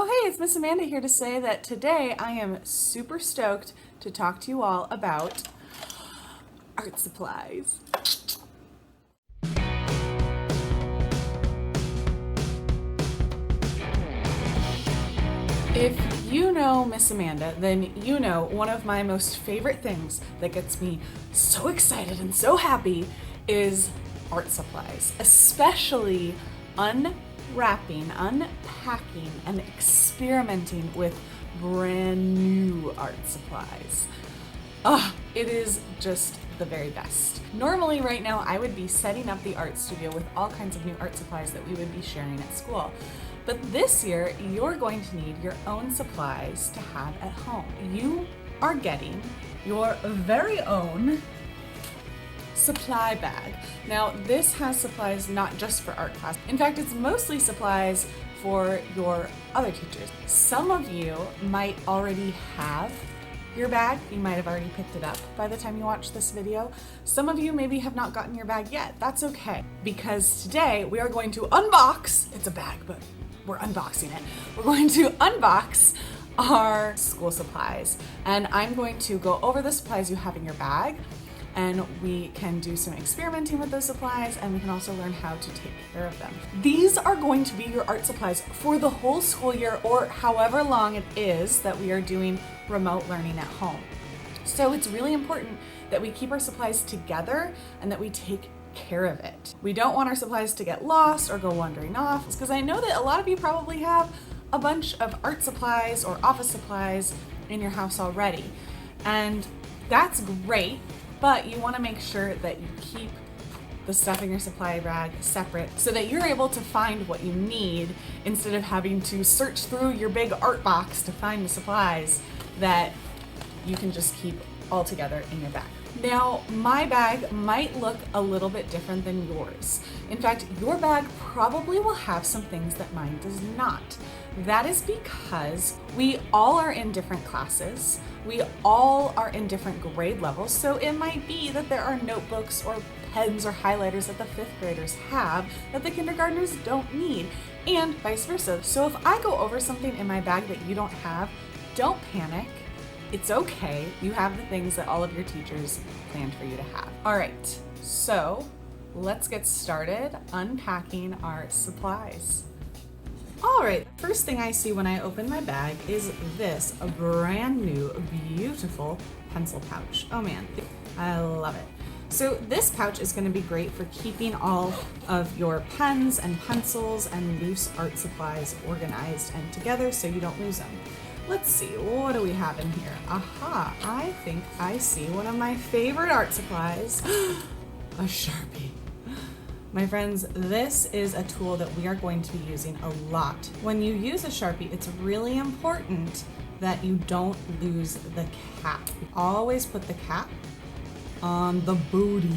Oh hey, it's Miss Amanda here to say that today I am super stoked to talk to you all about art supplies. If you know Miss Amanda, then you know one of my most favorite things that gets me so excited and so happy is art supplies, especially unwrapping, unpacking, and experimenting with brand new art supplies. It is just the very best. Normally right now I would be setting up the art studio with all kinds of new art supplies that we would be sharing at school. But this year, you're going to need your own supplies to have at home. You are getting your very own supply bag. Now, this has supplies not just for art class. In fact, it's mostly supplies for your other teachers. Some of you might already have your bag. You might have already picked it up by the time you watch this video. Some of you maybe have not gotten your bag yet. That's okay, because today we are going to unbox, it's a bag, but we're unboxing it. We're going to unbox our school supplies, and I'm going to go over the supplies you have in your bag, and we can do some experimenting with those supplies, and we can also learn how to take care of them. These are going to be your art supplies for the whole school year, or however long it is that we are doing remote learning at home. So it's really important that we keep our supplies together and that we take care of it. We don't want our supplies to get lost or go wandering off, because I know that a lot of you probably have a bunch of art supplies or office supplies in your house already, and that's great, but you want to make sure that you keep the stuff in your supply bag separate so that you're able to find what you need instead of having to search through your big art box to find the supplies that you can just keep all together in your bag. Now, my bag might look a little bit different than yours. In fact, your bag probably will have some things that mine does not. That is because we all are in different classes. We all are in different grade levels. So it might be that there are notebooks or pens or highlighters that the fifth graders have that the kindergartners don't need, and vice versa. So if I go over something in my bag that you don't have, don't panic. It's okay. You have the things that all of your teachers planned for you to have. All right, so let's get started unpacking our supplies. All right, first thing I see when I open my bag is this, a brand new, beautiful pencil pouch. Oh man, I love it. So this pouch is going to be great for keeping all of your pens and pencils and loose art supplies organized and together so you don't lose them. Let's see, what do we have in here? Aha, I think I see one of my favorite art supplies, a Sharpie. My friends, this is a tool that we are going to be using a lot. When you use a Sharpie, it's really important that you don't lose the cap. Always put the cap on the booty.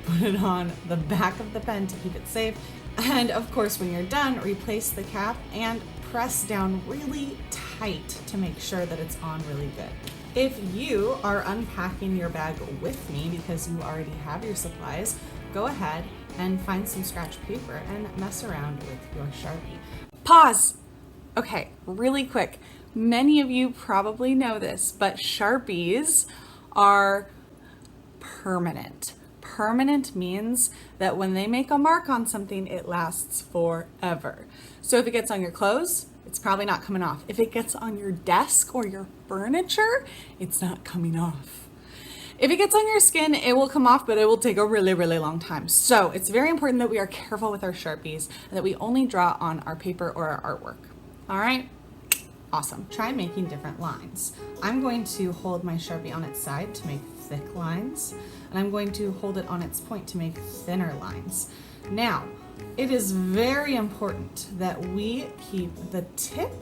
Put it on the back of the pen to keep it safe. And of course, when you're done, replace the cap and press down really tight to make sure that it's on really good. If you are unpacking your bag with me because you already have your supplies, go ahead and find some scratch paper and mess around with your Sharpie. Pause! Okay, really quick. Many of you probably know this, but Sharpies are permanent. Permanent means that when they make a mark on something, it lasts forever. So if it gets on your clothes, it's probably not coming off. If it gets on your desk or your furniture, it's not coming off. If it gets on your skin, it will come off, but it will take a really, really long time. So it's very important that we are careful with our Sharpies and that we only draw on our paper or our artwork. All right? Awesome. Try making different lines. I'm going to hold my Sharpie on its side to make thick lines, and I'm going to hold it on its point to make thinner lines. Now, it is very important that we keep the tip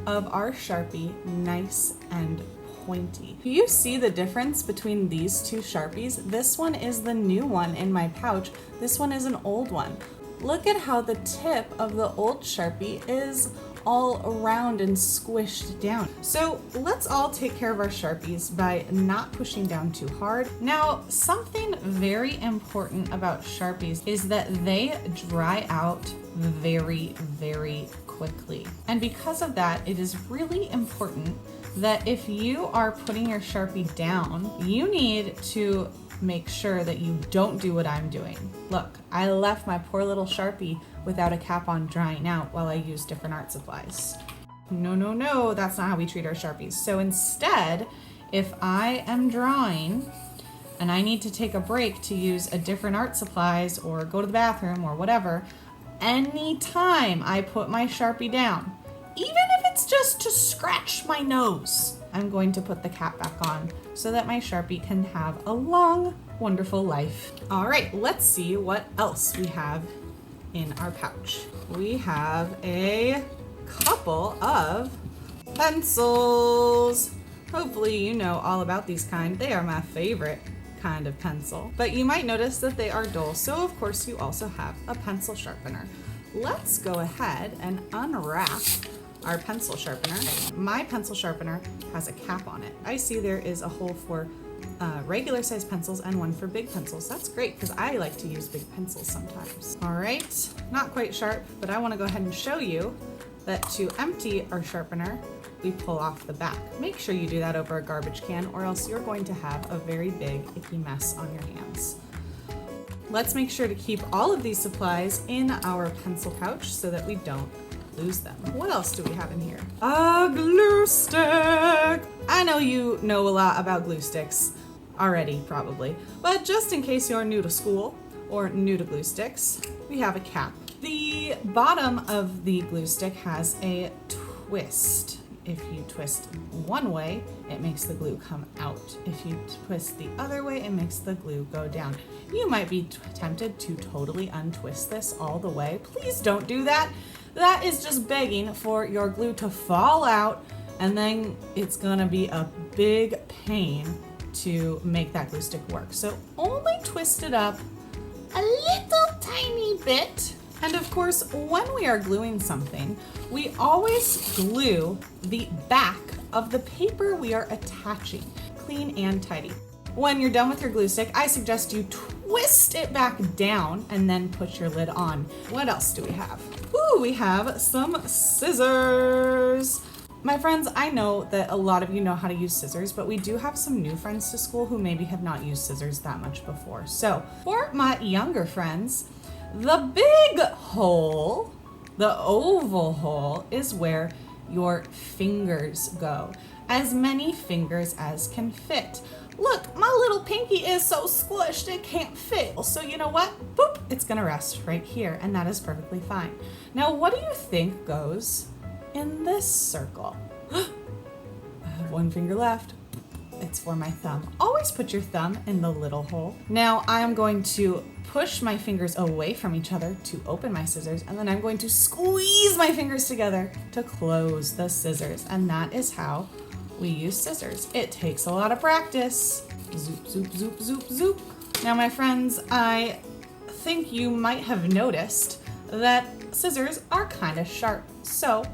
of our Sharpie nice and pointy. Do you see the difference between these two Sharpies? This one is the new one in my pouch. This one is an old one. Look at how the tip of the old Sharpie is all around and squished down. So let's all take care of our Sharpies by not pushing down too hard. Now, something very important about Sharpies is that they dry out very, very quickly. quickly. And because of that, it is really important that if you are putting your Sharpie down, you need to make sure that you don't do what I'm doing. Look, I left my poor little Sharpie without a cap on drying out while I used different art supplies. No, no, no, that's not how we treat our Sharpies. So instead, if I am drawing and I need to take a break to use a different art supplies or go to the bathroom or whatever, anytime I put my Sharpie down, even if it's just to scratch my nose, I'm going to put the cap back on so that my Sharpie can have a long, wonderful life. All right, let's see what else we have in our pouch. We have a couple of pencils. Hopefully you know all about these kind. They are my favorite kind of pencil, but you might notice that they are dull, so of course you also have a pencil sharpener. Let's go ahead and unwrap our pencil sharpener. My pencil sharpener has a cap on it. I see there is a hole for regular size pencils and one for big pencils. That's great because I like to use big pencils sometimes. All right, not quite sharp, but I want to go ahead and show you that to empty our sharpener, we pull off the back. Make sure you do that over a garbage can or else you're going to have a very big icky mess on your hands. Let's make sure to keep all of these supplies in our pencil pouch so that we don't lose them. What else do we have in here? A glue stick! I know you know a lot about glue sticks already, probably, but just in case you're new to school or new to glue sticks, we have a cap. The bottom of the glue stick has a twist. If you twist one way, it makes the glue come out. If you twist the other way, it makes the glue go down. You might be tempted to totally untwist this all the way. Please don't do that. That is just begging for your glue to fall out, and then it's gonna be a big pain to make that glue stick work. So only twist it up a little tiny bit. And of course, when we are gluing something, we always glue the back of the paper we are attaching, clean and tidy. When you're done with your glue stick, I suggest you twist it back down and then put your lid on. What else do we have? Ooh, we have some scissors. My friends, I know that a lot of you know how to use scissors, but we do have some new friends to school who maybe have not used scissors that much before. So for my younger friends, the big hole, the oval hole, is where your fingers go. As many fingers as can fit. Look, my little pinky is so squished it can't fit. So you know what? Boop, it's gonna rest right here, and that is perfectly fine. Now, what do you think goes in this circle? I have one finger left. It's for my thumb. Always put your thumb in the little hole. Now I'm going to push my fingers away from each other to open my scissors, and then I'm going to squeeze my fingers together to close the scissors. And that is how we use scissors. It takes a lot of practice. Zoop, zoop, zoop, zoop, zoop. Now, my friends, I think you might have noticed that scissors are kind of sharp. So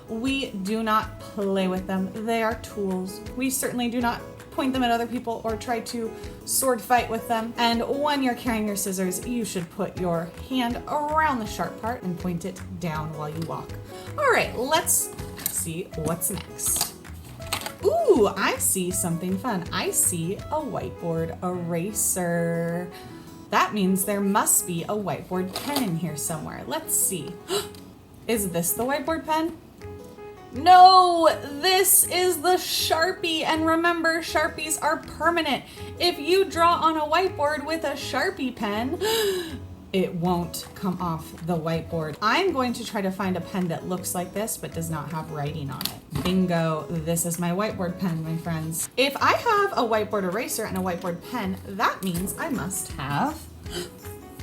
we do not play with them. They are tools. We certainly do not point them at other people or try to sword fight with them. And when you're carrying your scissors, you should put your hand around the sharp part and point it down while you walk. All right, let's see what's next. Ooh, I see something fun. I see a whiteboard eraser. That means there must be a whiteboard pen in here somewhere. Let's see. Is this the whiteboard pen? No, this is the Sharpie, and remember, Sharpies are permanent. If you draw on a whiteboard with a Sharpie pen, it won't come off the whiteboard. I'm going to try to find a pen that looks like this but does not have writing on it. Bingo, this is my whiteboard pen, my friends. If I have a whiteboard eraser and a whiteboard pen, that means I must have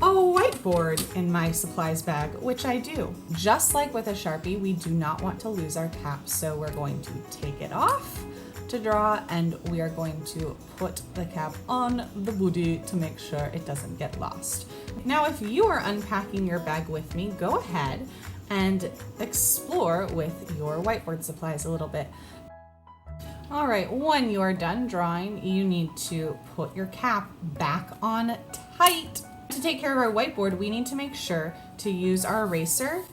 a whiteboard in my supplies bag, which I do. Just like with a Sharpie, we do not want to lose our cap, so we're going to take it off to draw, and we are going to put the cap on the booty to make sure it doesn't get lost. Now, if you are unpacking your bag with me, go ahead and explore with your whiteboard supplies a little bit. All right, when you are done drawing, you need to put your cap back on tight. To take care of our whiteboard, we need to make sure to use our eraser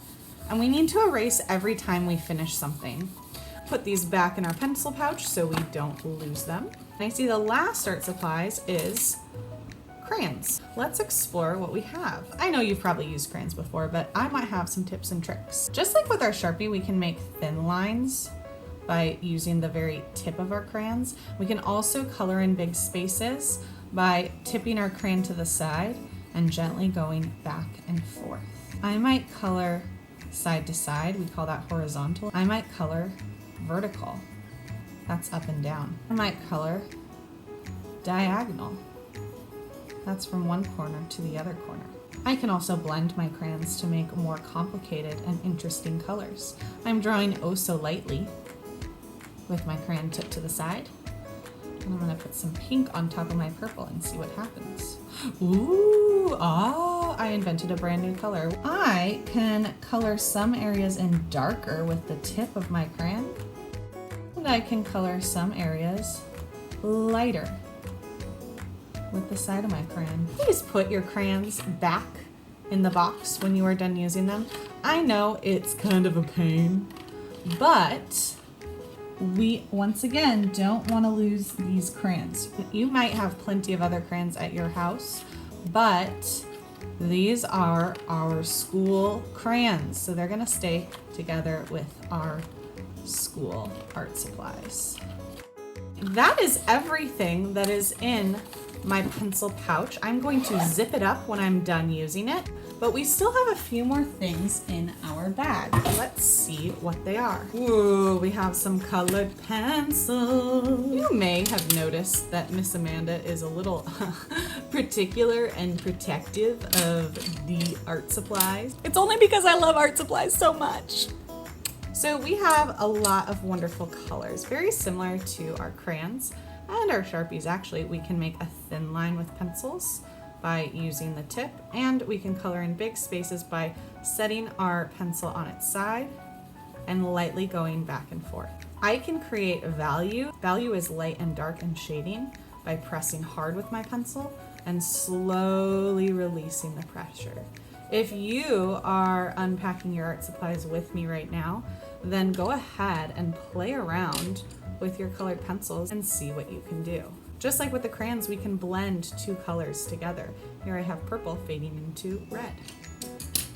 And we need to erase every time we finish something. Put these back in our pencil pouch so we don't lose them. And I see the last art supplies is crayons. Let's explore what we have. I know you've probably used crayons before, but I might have some tips and tricks. Just like with our Sharpie, we can make thin lines by using the very tip of our crayons. We can also color in big spaces by tipping our crayon to the side and gently going back and forth. I might color side to side, we call that horizontal. I might color vertical, that's up and down. I might color diagonal, that's from one corner to the other corner. I can also blend my crayons to make more complicated and interesting colors. I'm drawing oh so lightly with my crayon tip to the side. And I'm gonna put some pink on top of my purple and see what happens. Ooh, I invented a brand new color. I can color some areas in darker with the tip of my crayon. And I can color some areas lighter with the side of my crayon. Please put your crayons back in the box when you are done using them. I know it's kind of a pain, but we, once again, don't want to lose these crayons. You might have plenty of other crayons at your house, but these are our school crayons, so they're gonna stay together with our school art supplies. That is everything that is in my pencil pouch. I'm going to zip it up when I'm done using it, but we still have a few more things in our bag. Let's see what they are. Ooh, we have some colored pencils. You may have noticed that Miss Amanda is a little particular and protective of the art supplies. It's only because I love art supplies so much. So we have a lot of wonderful colors, very similar to our crayons and our Sharpies. Actually, we can make a thin line with pencils by using the tip, and we can color in big spaces by setting our pencil on its side and lightly going back and forth. I can create value. Value is light and dark and shading by pressing hard with my pencil and slowly releasing the pressure. If you are unpacking your art supplies with me right now, then go ahead and play around with your colored pencils and see what you can do. Just like with the crayons, we can blend two colors together. Here I have purple fading into red.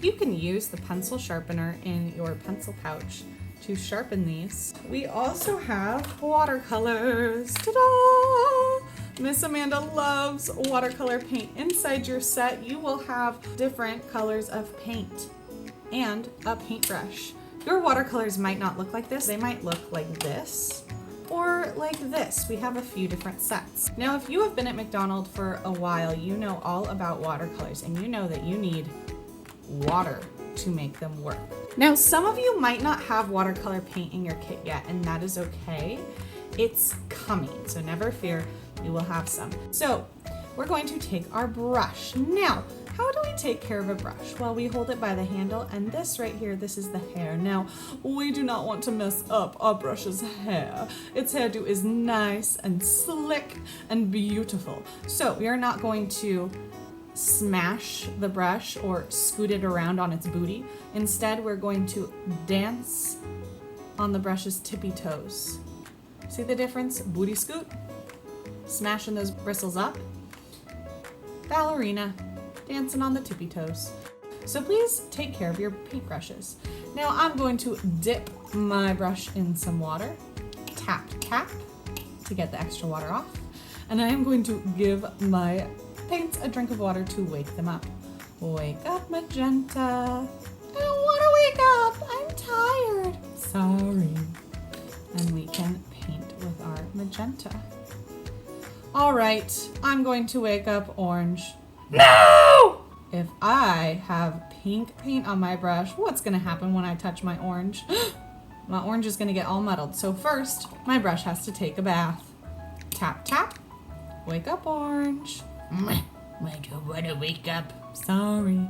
You can use the pencil sharpener in your pencil pouch to sharpen these. We also have watercolors. Ta-da! Miss Amanda loves watercolor paint. Inside your set, you will have different colors of paint and a paintbrush. Your watercolors might not look like this. They might look like this or like this. We have a few different sets. Now, if you have been at McDonald's for a while, you know all about watercolors and you know that you need water to make them work. Now, some of you might not have watercolor paint in your kit yet, and that is okay. It's coming, so never fear, you will have some. So we're going to take our brush. Now, how do we take care of a brush? Well, we hold it by the handle, and this right here, this is the hair. Now, we do not want to mess up our brush's hair. Its hairdo is nice and slick and beautiful. So we are not going to smash the brush or scoot it around on its booty. Instead, we're going to dance on the brush's tippy toes. See the difference? Booty scoot, smashing those bristles up. Ballerina, dancing on the tippy toes. So please take care of your paintbrushes. Now I'm going to dip my brush in some water, tap, tap, to get the extra water off. And I am going to give my paints a drink of water to wake them up. Wake up, magenta. I don't want to wake up. I'm tired. Sorry. And we can paint with our magenta. All right, I'm going to wake up orange. No! If I have pink paint on my brush, what's gonna happen when I touch my orange? My orange is gonna get all muddled. So first, my brush has to take a bath. Tap, tap. Wake up, orange. I don't want to wake up. Sorry.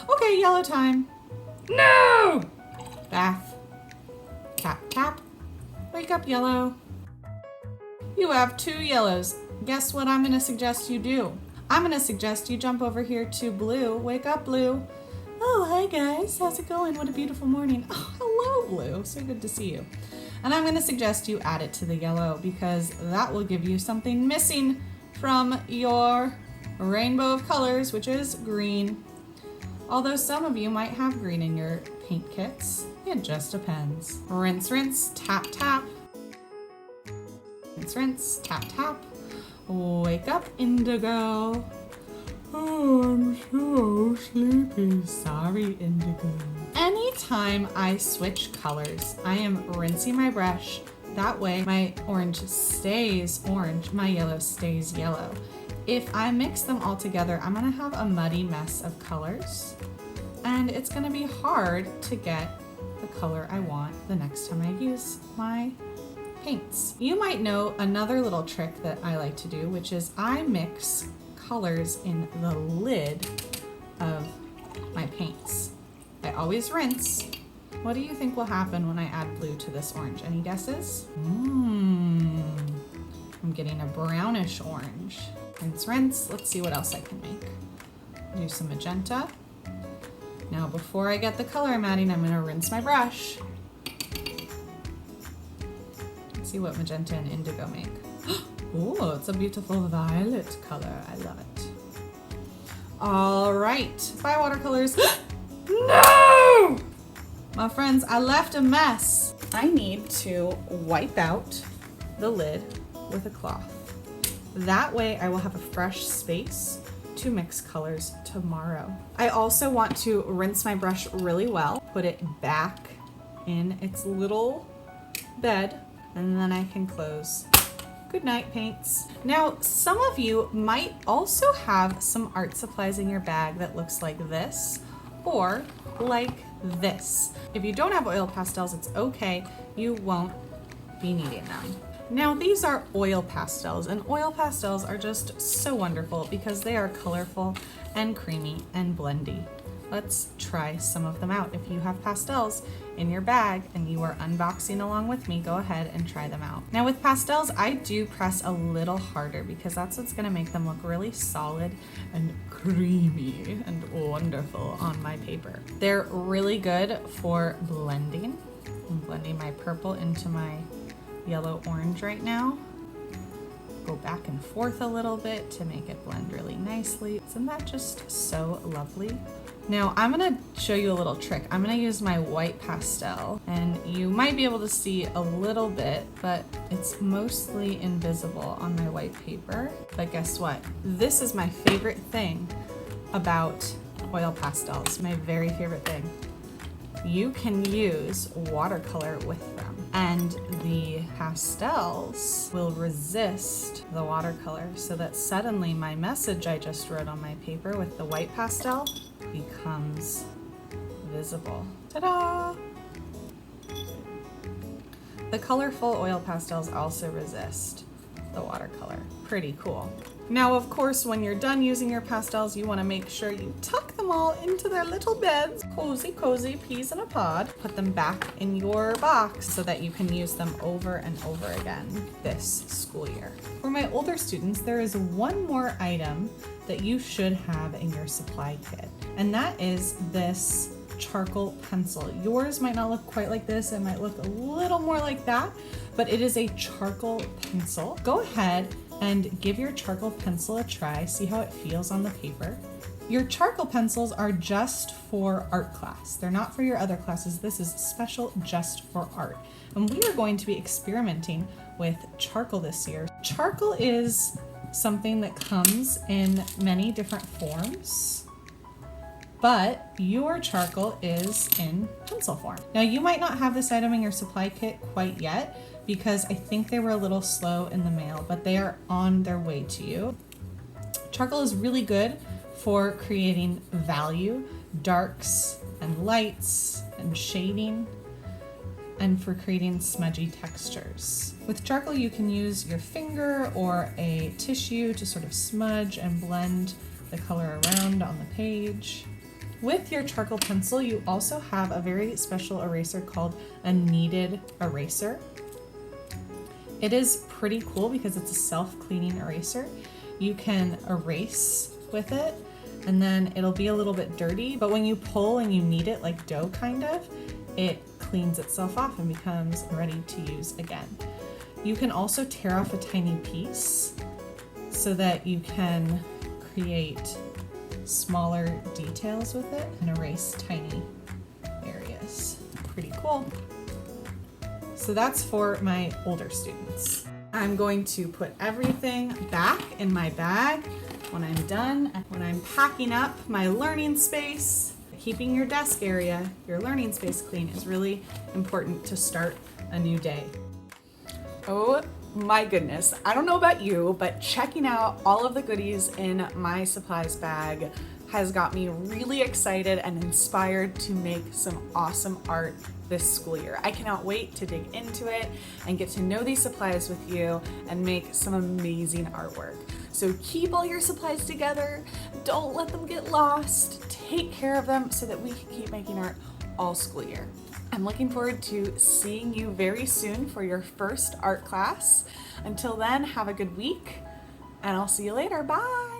Okay, yellow time. No! Bath. Tap, tap. Wake up, yellow. You have 2 yellows. Guess what I'm going to suggest you do? I'm going to suggest you jump over here to blue. Wake up, blue. Oh, hi guys, how's it going? What a beautiful morning. Oh, hello, Blue, so good to see you. And I'm gonna suggest you add it to the yellow because that will give you something missing from your rainbow of colors, which is green. Although some of you might have green in your paint kits, it just depends. Rinse, rinse, tap, tap. Rinse, rinse, tap, tap. Wake up, Indigo. Oh, I'm so sleepy. Sorry, Indigo. Anytime I switch colors, I am rinsing my brush. That way my orange stays orange, my yellow stays yellow. If I mix them all together, I'm gonna have a muddy mess of colors, and it's gonna be hard to get the color I want the next time I use my paints. You might know another little trick that I like to do, which is I mix colors in the lid of my paints. I always rinse. What do you think will happen when I add blue to this orange? Any guesses? I'm getting a brownish orange. Rinse, rinse. Let's see what else I can make. Do some magenta. Now before I get the color I'm adding, I'm gonna rinse my brush. Let's see what magenta and indigo make. Oh, it's a beautiful violet color. I love it. All right, bye watercolors. No! My friends, I left a mess. I need to wipe out the lid with a cloth. That way I will have a fresh space to mix colors tomorrow. I also want to rinse my brush really well, put it back in its little bed, and then I can close. Good night, paints. Now, some of you might also have some art supplies in your bag that looks like this or like this. If you don't have oil pastels, it's okay. You won't be needing them. Now, these are oil pastels, and oil pastels are just so wonderful because they are colorful and creamy and blendy. Let's try some of them out. If you have pastels in your bag and you are unboxing along with me, go ahead and try them out. Now with pastels, I do press a little harder because that's what's gonna make them look really solid and creamy and wonderful on my paper. They're really good for blending. I'm blending my purple into my yellow orange right now. Go back and forth a little bit to make it blend really nicely. Isn't that just so lovely? Now I'm gonna show you a little trick. I'm gonna use my white pastel, and you might be able to see a little bit, but it's mostly invisible on my white paper. But guess what? This is my favorite thing about oil pastels, my very favorite thing. You can use watercolor with them, and the pastels will resist the watercolor so that suddenly my message I just wrote on my paper with the white pastel becomes visible. Ta-da! The colorful oil pastels also resist the watercolor. Pretty cool. Now, of course, when you're done using your pastels, you want to make sure you tuck them all into their little beds. Cozy, cozy, peas in a pod. Put them back in your box so that you can use them over and over again this school year. For my older students, there is one more item that you should have in your supply kit, and that is this charcoal pencil. Yours might not look quite like this. It might look a little more like that, but it is a charcoal pencil. Go ahead and give your charcoal pencil a try. See how it feels on the paper. Your charcoal pencils are just for art class. They're not for your other classes. This is special just for art. And we are going to be experimenting with charcoal this year. Charcoal is something that comes in many different forms, but your charcoal is in pencil form. Now, you might not have this item in your supply kit quite yet because I think they were a little slow in the mail, but they are on their way to you. Charcoal is really good for creating value, darks and lights and shading, and for creating smudgy textures. With charcoal, you can use your finger or a tissue to sort of smudge and blend the color around on the page. With your charcoal pencil, you also have a very special eraser called a kneaded eraser. It is pretty cool because it's a self-cleaning eraser. You can erase with it, and then it'll be a little bit dirty, but when you pull and you knead it like dough kind of, it cleans itself off and becomes ready to use again. You can also tear off a tiny piece so that you can create smaller details with it and erase tiny areas. Pretty cool. So that's for my older students. I'm going to put everything back in my bag when I'm done. When I'm packing up my learning space, keeping your desk area, your learning space clean is really important to start a new day. Oh my goodness, I don't know about you, but checking out all of the goodies in my supplies bag has got me really excited and inspired to make some awesome art this school year. I cannot wait to dig into it and get to know these supplies with you and make some amazing artwork. So keep all your supplies together, don't let them get lost, take care of them so that we can keep making art all school year. I'm looking forward to seeing you very soon for your first art class. Until then, have a good week, and I'll see you later. Bye!